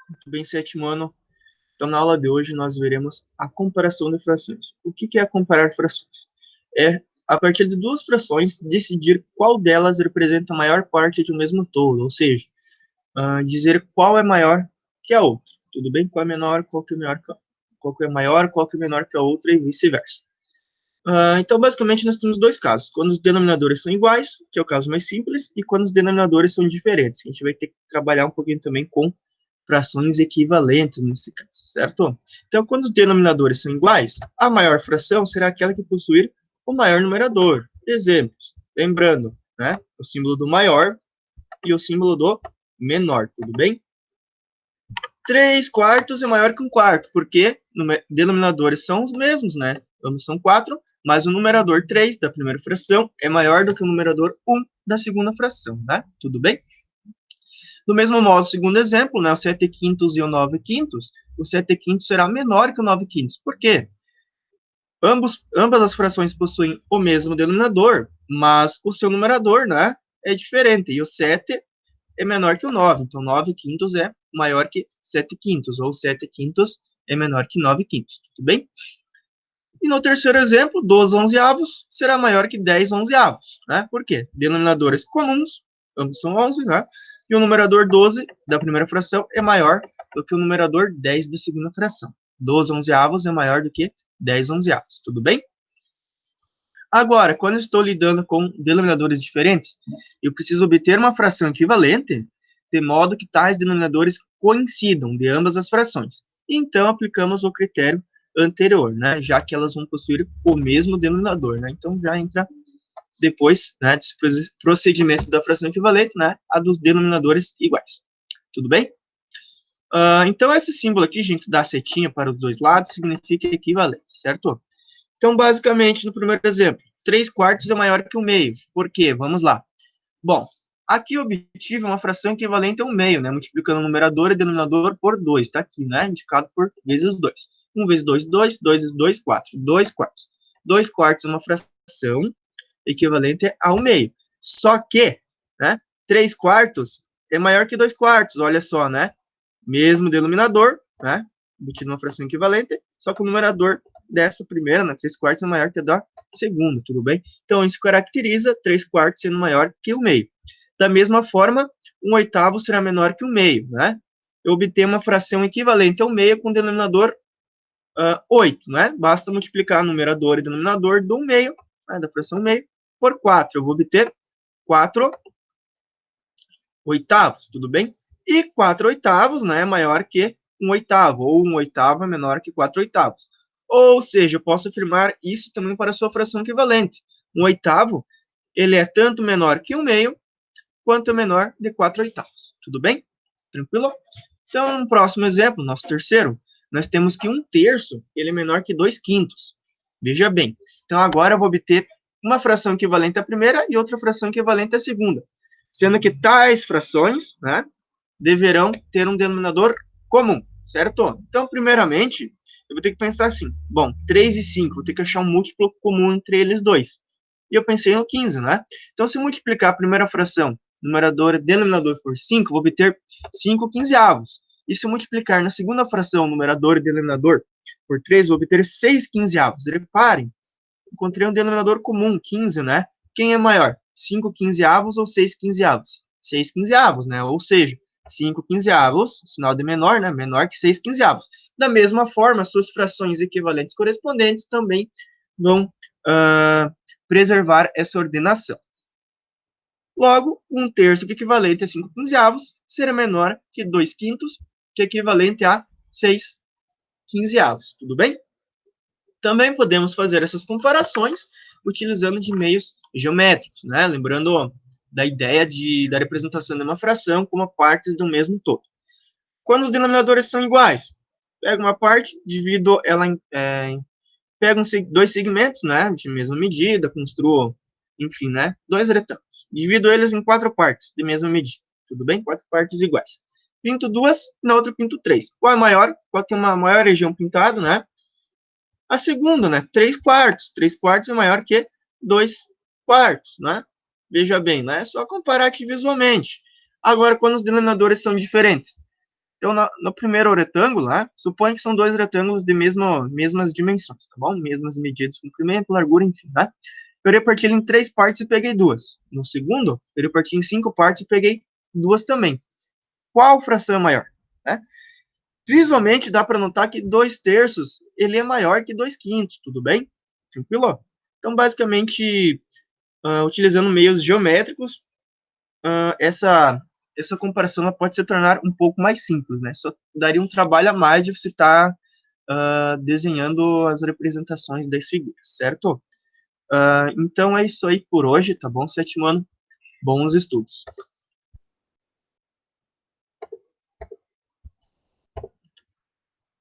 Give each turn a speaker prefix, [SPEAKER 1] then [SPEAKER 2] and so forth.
[SPEAKER 1] Muito bem, sétimo ano. Então, na aula de hoje, nós veremos a comparação de frações. O que é comparar frações? É, a partir de duas frações, decidir qual delas representa a maior parte de um mesmo todo, ou seja, dizer qual é maior que a outra. Tudo bem? Qual é menor, qual que é maior, qual que é maior, qual que é menor que a outra e vice-versa. Então, basicamente, nós temos dois casos. Quando os denominadores são iguais, que é o caso mais simples, e quando os denominadores são diferentes. A gente vai ter que trabalhar um pouquinho também com frações equivalentes nesse caso, certo? Então, quando os denominadores são iguais, a maior fração será aquela que possuir o maior numerador. Exemplos. Lembrando, né? O símbolo do maior e o símbolo do menor, tudo bem? 3 quartos é maior que 1/4, porque denominadores são os mesmos, né? Ambos são 4, mas o numerador 3 da primeira fração é maior do que o numerador 1 da segunda fração, né? Tudo bem? Do mesmo modo, segundo exemplo, né, o 7 quintos e o 9 quintos, o 7 quintos será menor que o 9 quintos. Por quê? Ambas as frações possuem o mesmo denominador, mas o seu numerador, né, é diferente. E o 7 é menor que o 9. Então, 9 quintos é maior que 7 quintos, ou 7 quintos é menor que 9 quintos. Tudo bem? E no terceiro exemplo, 12 onzeavos será maior que 10 onzeavos. Né? Por quê? Denominadores comuns, ambos são 11, né? E o numerador 12 da primeira fração é maior do que o numerador 10 da segunda fração. 12 onzeavos é maior do que 10 onzeavos. Tudo bem? Agora, quando eu estou lidando com denominadores diferentes, eu preciso obter uma fração equivalente, de modo que tais denominadores coincidam de ambas as frações. Então, aplicamos o critério anterior, né, já que elas vão possuir o mesmo denominador. Né? Então, já entra depois, né, desse procedimento da fração equivalente, né, a dos denominadores iguais. Tudo bem? Então, esse símbolo aqui, gente, da setinha para os dois lados, significa equivalente, certo? Então, basicamente, no primeiro exemplo, 3 quartos é maior que 1 meio. Por quê? Vamos lá. Bom, aqui eu obtive uma fração equivalente a 1 meio, né? Multiplicando o numerador e denominador por 2. Está aqui, né? Indicado por vezes 2. 1 vezes 2, 2. 2 vezes 2, 4. 2 quartos. 2 quartos é uma fração equivalente a 1 meio. Só que, né? 3 quartos é maior que 2 quartos. Olha só, né? Mesmo denominador, né? Obtido uma fração equivalente, só que o numerador dessa primeira, né, 3 quartos, é maior que a da segunda, tudo bem? Então, isso caracteriza 3 quartos sendo maior que o meio. Da mesma forma, 1/8 será menor que o meio, né? Eu obtenho uma fração equivalente ao meio com o denominador 8, né? Basta multiplicar numerador e denominador do meio, né, da fração meio, por 4. Eu vou obter 4 oitavos, tudo bem? E 4 oitavos, né, é maior que 1 oitavo, ou 1 oitavo é menor que 4 oitavos. Ou seja, eu posso afirmar isso também para a sua fração equivalente. 1 oitavo, ele é tanto menor que 1 meio, quanto menor de 4 oitavos. Tudo bem? Tranquilo? Então, no próximo exemplo, nosso terceiro, nós temos que 1/3, ele é menor que 2 quintos. Veja bem. Então, agora eu vou obter uma fração equivalente à primeira e outra fração equivalente à segunda. Sendo que tais frações, né, deverão ter um denominador comum, certo? Então, primeiramente, eu vou ter que pensar assim, bom, 3 e 5, vou ter que achar um múltiplo comum entre eles dois. E eu pensei no 15, né? Então, se eu multiplicar a primeira fração, numerador e denominador por 5, vou obter 5 quinzeavos. E se eu multiplicar na segunda fração, numerador e denominador, por 3, vou obter 6 quinzeavos. Reparem, encontrei um denominador comum, 15, né? Quem é maior? 5 quinzeavos ou 6 quinzeavos? 6 quinzeavos, né? Ou seja, 5 quinzeavos, sinal de menor, né? Menor que 6 quinzeavos. Da mesma forma, suas frações equivalentes correspondentes também vão preservar essa ordenação. Logo, 1/3 que é equivalente a 5 quinzeavos será menor que 2 quintos, que é equivalente a 6 quinzeavos. Tudo bem? Também podemos fazer essas comparações utilizando de meios geométricos, né? Lembrando da ideia da representação de uma fração como partes do mesmo todo. Quando os denominadores são iguais, pego uma parte, divido ela pego dois segmentos, né, de mesma medida, construo, enfim, né, dois retângulos. Divido eles em 4 partes de mesma medida. Tudo bem? 4 partes iguais. Pinto duas, na outra pinto 3. Qual é maior? Qual tem uma maior região pintada, né? A segunda, né? 3 quartos. 3 quartos é maior que 2 quartos, né? Veja bem, né? É só comparar aqui visualmente. Agora, quando os denominadores são diferentes, Então, no primeiro retângulo, né, suponha que são dois retângulos de mesmas dimensões, tá bom? Mesmas medidas, comprimento, largura, enfim, né? Eu reparti ele em 3 partes e peguei 2. No segundo, eu reparti em 5 partes e peguei 2 também. Qual fração é maior? Né? Visualmente, dá para notar que 2/3 ele é maior que 2/5, tudo bem? Tranquilo? Então, basicamente, utilizando meios geométricos, essa comparação ela pode se tornar um pouco mais simples, né? Só daria um trabalho a mais de você estar desenhando as representações das figuras, certo? Então é isso aí por hoje, tá bom, sétimo ano? Bons estudos.